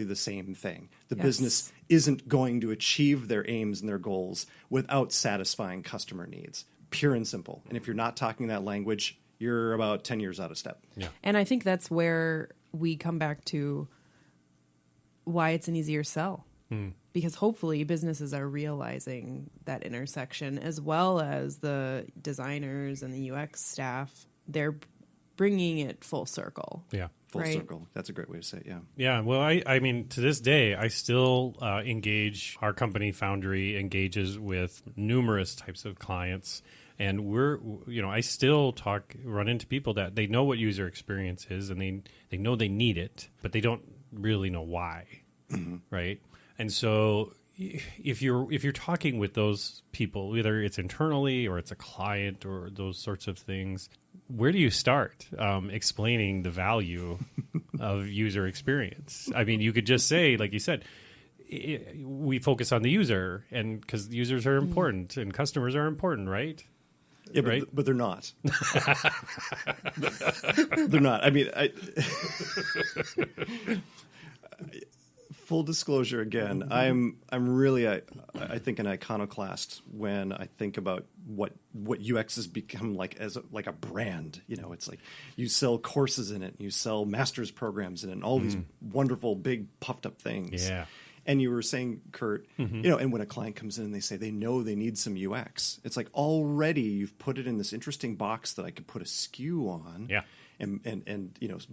the same thing. The Yes. business isn't going to achieve their aims and their goals without satisfying customer needs. Pure and simple. And if you're not talking that language, you're about 10 years out of step. Yeah. And I think that's where we come back to why it's an easier sell. Because hopefully businesses are realizing that intersection, as well as the designers and the UX staff. They're bringing it full circle. Yeah. Full Right. circle. That's a great way to say it, yeah. Yeah, well, I mean, to this day, I still engage, our company Foundry engages with numerous types of clients. And I still run into people that they know what user experience is and they know they need it, but they don't really know why, right? And so if you're talking with those people, whether it's internally or it's a client or those sorts of things, where do you start explaining the value of user experience? I mean, you could just say, like you said, we focus on the user, and because users are important and customers are important, right? Yeah, but, Right? but they're not. They're not. I mean, full disclosure again, I'm really I think an iconoclast when I think about what UX has become like as a brand. You know, it's like you sell courses in it, you sell master's programs in it, and all these wonderful big puffed up things. Yeah. And you were saying, Kurt, and when a client comes in and they say they know they need some UX, it's like already you've put it in this interesting box that I could put a SKU on. Yeah. And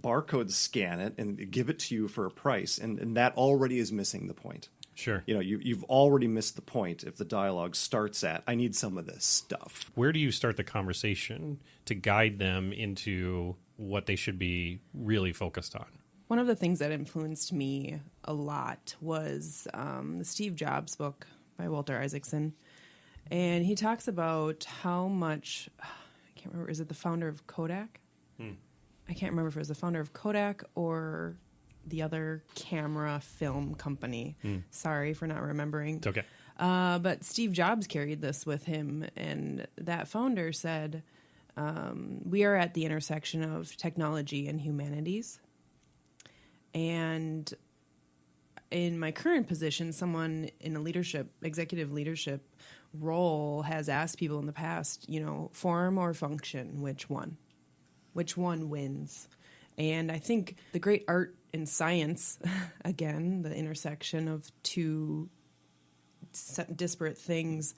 barcodes scan it and give it to you for a price, and that already is missing the point. Sure. You've already missed the point if the dialogue starts at I need some of this stuff. Where do you start the conversation to guide them into what they should be really focused on? One of the things that influenced me a lot was the Steve Jobs book by Walter Isaacson. And he talks about how much, I can't remember, is it the founder of Kodak? I can't remember if it was the founder of Kodak or the other camera film company. Sorry for not remembering. It's okay. But Steve Jobs carried this with him, and that founder said, we are at the intersection of technology and humanities. And in my current position, someone in a executive leadership role has asked people in the past, form or function, which one? Which one wins? And I think the great art and science, again, the intersection of two disparate things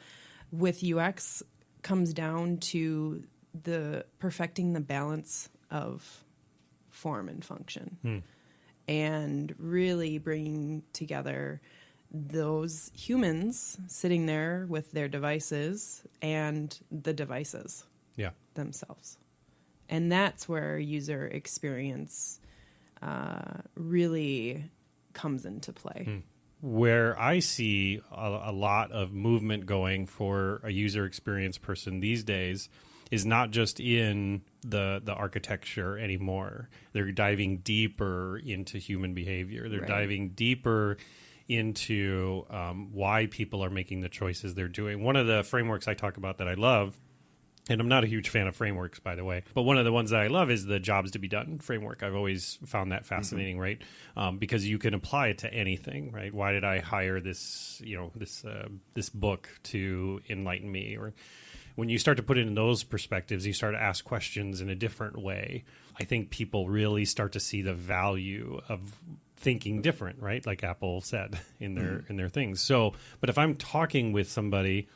with UX comes down to the perfecting the balance of form and function. And really bringing together those humans sitting there with their devices and the devices themselves. And that's where user experience really comes into play. Where I see a lot of movement going for a user experience person these days is not just in the architecture anymore. They're diving deeper into human behavior. They're diving deeper into why people are making the choices they're doing. One of the frameworks I talk about that I love, and I'm not a huge fan of frameworks, by the way, but one of the ones that I love is the jobs to be done framework. I've always found that fascinating, right? Because you can apply it to anything, right? Why did I hire this book to enlighten me? Or when you start to put it in those perspectives, you start to ask questions in a different way. I think people really start to see the value of thinking different, right? Like Apple said in their things. So, but if I'm talking with somebody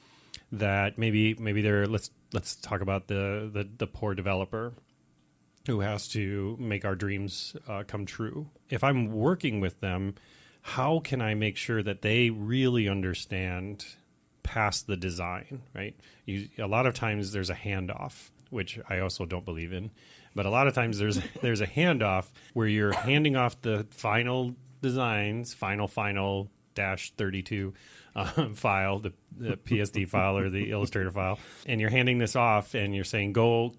that maybe they're let's talk about the poor developer who has to make our dreams come true. If I'm working with them, how can I make sure that they really understand past the design, right? A lot of times there's a handoff, which I also don't believe in, but a lot of times there's a handoff where you're handing off the final designs, final -32 file, the PSD file or the Illustrator file, and you're handing this off and you're saying, go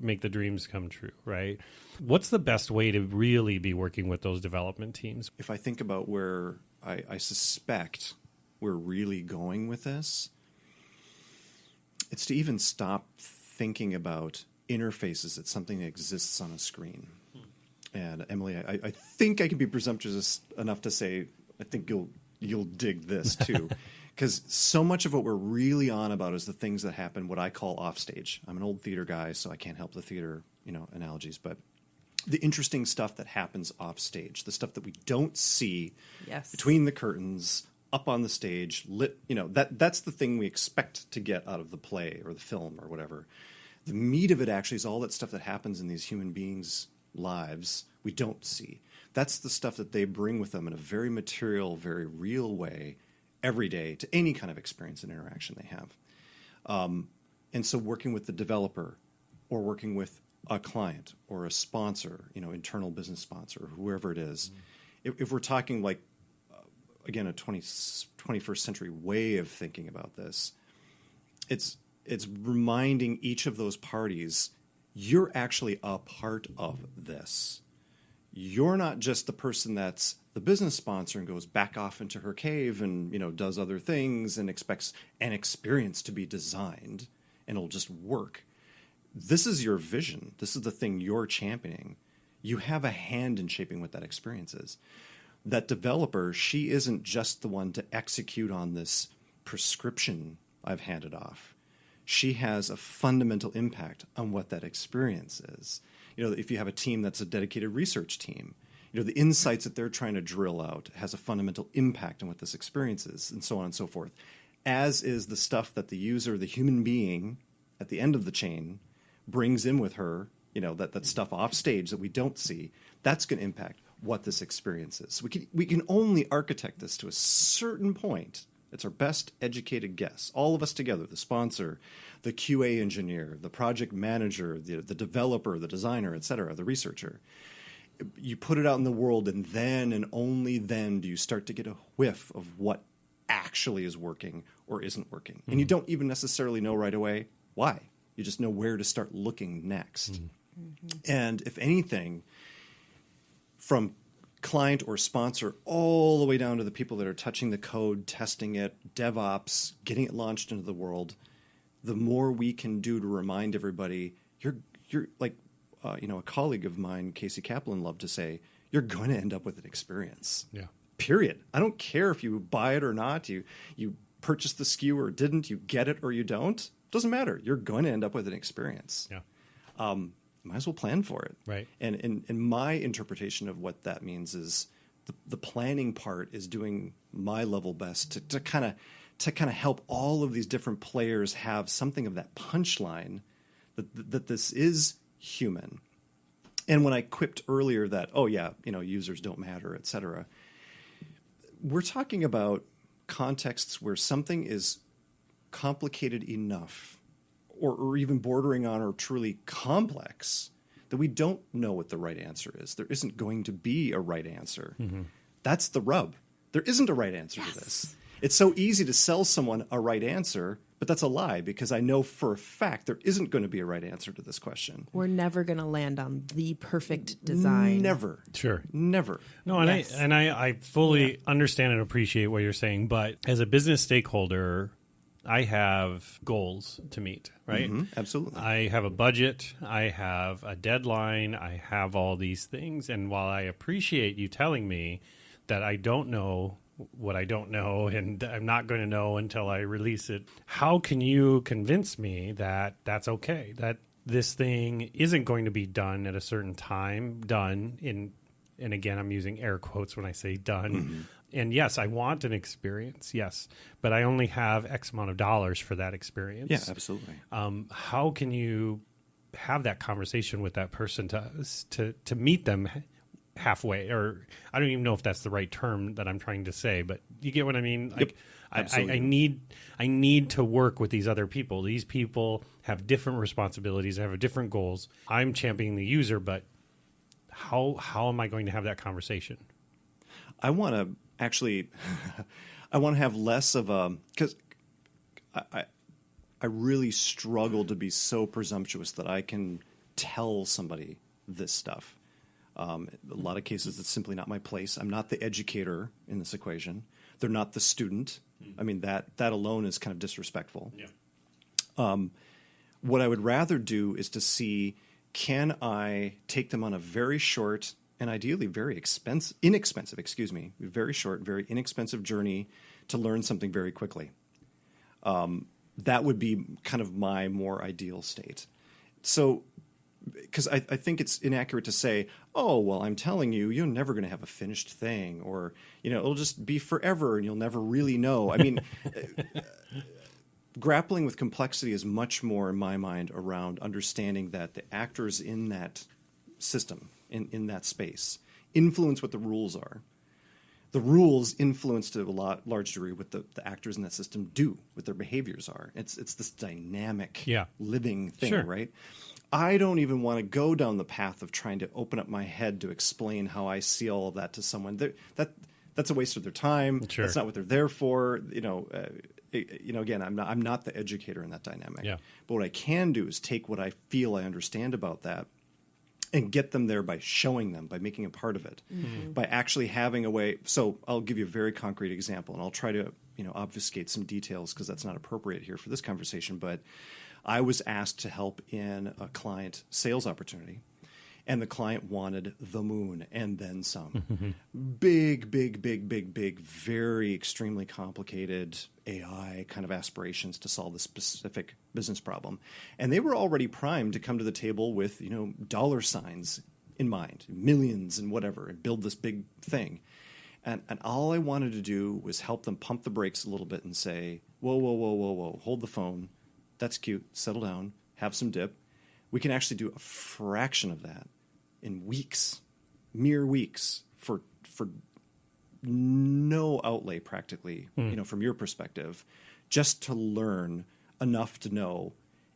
make the dreams come true, right? What's the best way to really be working with those development teams? If I think about where I suspect we're really going with this, it's to even stop thinking about interfaces as something that exists on a screen. And Emily, I think I can be presumptuous enough to say I think you'll dig this too, because so much of what we're really on about is the things that happen, what I call off stage. I'm an old theater guy, so I can't help the theater analogies, but the interesting stuff that happens off stage, the stuff that we don't see between the curtains, up on the stage, lit, that's the thing we expect to get out of the play or the film or whatever. The meat of it actually is all that stuff that happens in these human beings' lives we don't see. That's the stuff that they bring with them in a very material, very real way every day to any kind of experience and interaction they have. And so working with the developer or working with a client or a sponsor, internal business sponsor, or whoever it is, if we're talking like, again, a 21st century way of thinking about this, it's reminding each of those parties, you're actually a part of this. You're not just the person that's the business sponsor and goes back off into her cave and, does other things and expects an experience to be designed and it'll just work. This is your vision. This is the thing you're championing. You have a hand in shaping what that experience is. That developer, she isn't just the one to execute on this prescription I've handed off. She has a fundamental impact on what that experience is. If you have a team that's a dedicated research team, the insights that they're trying to drill out has a fundamental impact on what this experience is, and so on and so forth. As is the stuff that the user, the human being, at the end of the chain, brings in with her, that stuff off stage that we don't see, that's going to impact what this experience is. We can only architect this to a certain point. It's our best educated guess. All of us together, the sponsor, the QA engineer, the project manager, the developer, the designer, et cetera, the researcher. You put it out in the world, and then and only then do you start to get a whiff of what actually is working or isn't working. And you don't even necessarily know right away why. You just know where to start looking next. And if anything, from client or sponsor all the way down to the people that are touching the code, testing it, DevOps, getting it launched into the world, the more we can do to remind everybody, you're like, a colleague of mine, Casey Kaplan, loved to say, you're going to end up with an experience. Yeah. Period. I don't care if you buy it or not, you purchase the SKU or didn't, you get it or you don't. Doesn't matter. You're going to end up with an experience. Yeah. Might as well plan for it. Right. And my interpretation of what that means is the planning part is doing my level best to kind of help all of these different players have something of that punchline that this is human. And when I quipped earlier that, users don't matter, et cetera, we're talking about contexts where something is complicated enough or even bordering on or truly complex that we don't know what the right answer is. There isn't going to be a right answer. That's the rub. There isn't a right answer to this. It's so easy to sell someone a right answer, but that's a lie because I know for a fact there isn't going to be a right answer to this question. We're never going to land on the perfect design. Never. Sure. Never. No, and I fully understand and appreciate what you're saying, but as a business stakeholder, I have goals to meet, right? Absolutely. I have a budget. I have a deadline. I have all these things. And while I appreciate you telling me that I don't know what I don't know and I'm not going to know until I release it, how can you convince me that that's okay, that this thing isn't going to be done at a certain time, and again, I'm using air quotes when I say done. And yes, I want an experience, yes, but I only have X amount of dollars for that experience. Yeah, absolutely. How can you have that conversation with that person to meet them halfway? Or I don't even know if that's the right term that I'm trying to say, but you get what I mean? Yep, absolutely. I need to work with these other people. These people have different responsibilities, have different goals. I'm championing the user, but how am I going to have that conversation? I want to actually, I want to have less of a, because I really struggle to be so presumptuous that I can tell somebody this stuff. A lot of cases, it's simply not my place. I'm not the educator in this equation. They're not the student. I mean, that alone is kind of disrespectful. Yeah. What I would rather do is to see can I take them on a very short and ideally very inexpensive, very short, very inexpensive journey to learn something very quickly? That would be kind of my more ideal state. So, because I think it's inaccurate to say, oh, well, I'm telling you, you're never going to have a finished thing, or, it'll just be forever and you'll never really know. I mean, grappling with complexity is much more, in my mind, around understanding that the actors in that system, in that space, influence what the rules are. The rules influence to a large degree what the actors in that system do, what their behaviors are. It's this dynamic, living thing, Sure. right? I don't even want to go down the path of trying to open up my head to explain how I see all of that to someone. That's a waste of their time. Sure. That's not what they're there for. Again, I'm not the educator in that dynamic. Yeah. But what I can do is take what I feel I understand about that and get them there by showing them, by making a part of it, by actually having a way. So I'll give you a very concrete example, and I'll try to obfuscate some details because that's not appropriate here for this conversation. But I was asked to help in a client sales opportunity, and the client wanted the moon and then some. Big, very extremely complicated AI kind of aspirations to solve this specific business problem. And they were already primed to come to the table with, dollar signs in mind, millions and whatever, and build this big thing. And all I wanted to do was help them pump the brakes a little bit and say, whoa, hold the phone. That's cute. Settle down. Have some dip. We can actually do a fraction of that in weeks, mere weeks, for no outlay practically, from your perspective, just to learn enough to know,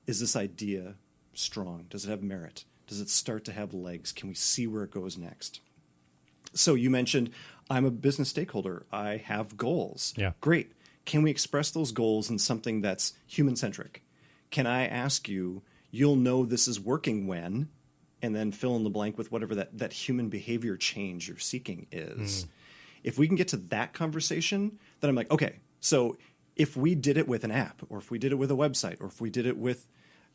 is this idea strong? Does it have merit? Does it start to have legs? Can we see where it goes next? So you mentioned, I'm a business stakeholder. I have goals. Yeah. Great. Can we express those goals in something that's human-centric? Can I ask you, you'll know this is working when, and then fill in the blank with whatever that human behavior change you're seeking is. If we can get to that conversation, then I'm like, okay, so if we did it with an app, or if we did it with a website, or if we did it with,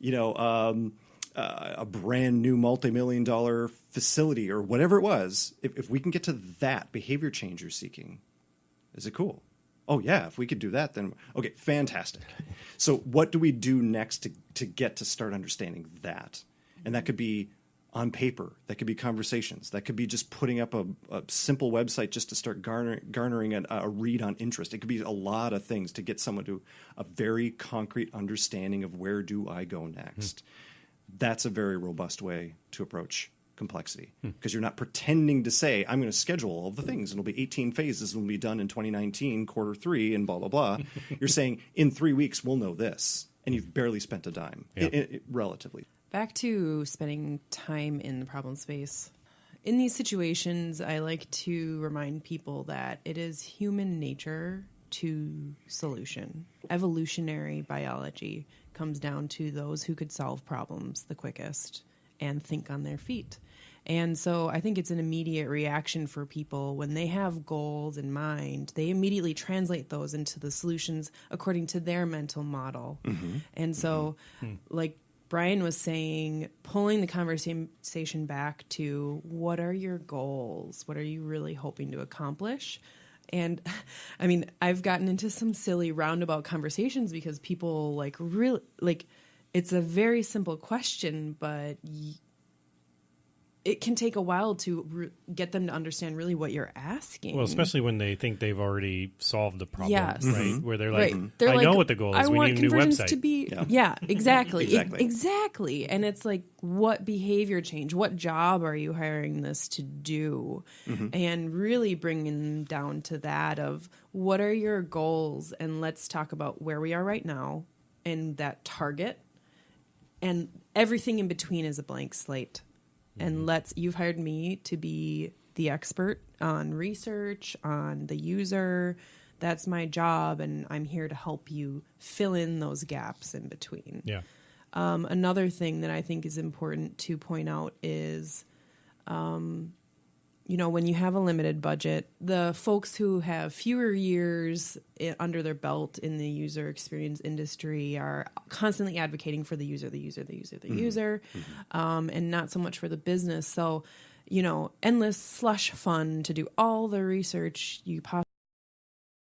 a brand new multi-million-dollar facility or whatever it was, if we can get to that behavior change you're seeking, is it cool? Oh, yeah, if we could do that, then, okay, fantastic. So what do we do next to get to start understanding that? And that could be on paper. That could be conversations. That could be just putting up a simple website just to start garnering a read on interest. It could be a lot of things to get someone to a very concrete understanding of where do I go next. That's a very robust way to approach complexity, because you're not pretending to say, I'm going to schedule all of the things and it'll be 18 phases and will be done in 2019, quarter 3 and blah, blah, blah. You're saying in 3 weeks, we'll know this. And you've barely spent a dime, relatively. Back to spending time in the problem space. In these situations, I like to remind people that it is human nature to solution. Evolutionary biology comes down to those who could solve problems the quickest and think on their feet. And so I think it's an immediate reaction for people when they have goals in mind. They immediately translate those into the solutions according to their mental model. And so, like Brian was saying, pulling the conversation back to what are your goals? What are you really hoping to accomplish? And I mean, I've gotten into some silly roundabout conversations because people it's a very simple question, but it can take a while to get them to understand really what you're asking. Well, especially when they think they've already solved the problem, Yes. right? Where they're like, They're I know what the goal is. We need a new website. To be, exactly. Exactly. And it's like, what behavior change? What job are you hiring this to do? And really bringing them down to that of what are your goals? And let's talk about where we are right now and that target. And everything in between is a blank slate. And you've hired me to be the expert on research, on the user. That's my job, and I'm here to help you fill in those gaps in between. Yeah. Another thing that I think is important to point out is when you have a limited budget, the folks who have fewer years under their belt in the user experience industry are constantly advocating for the user, and not so much for the business. So, endless slush fund to do all the research you possibly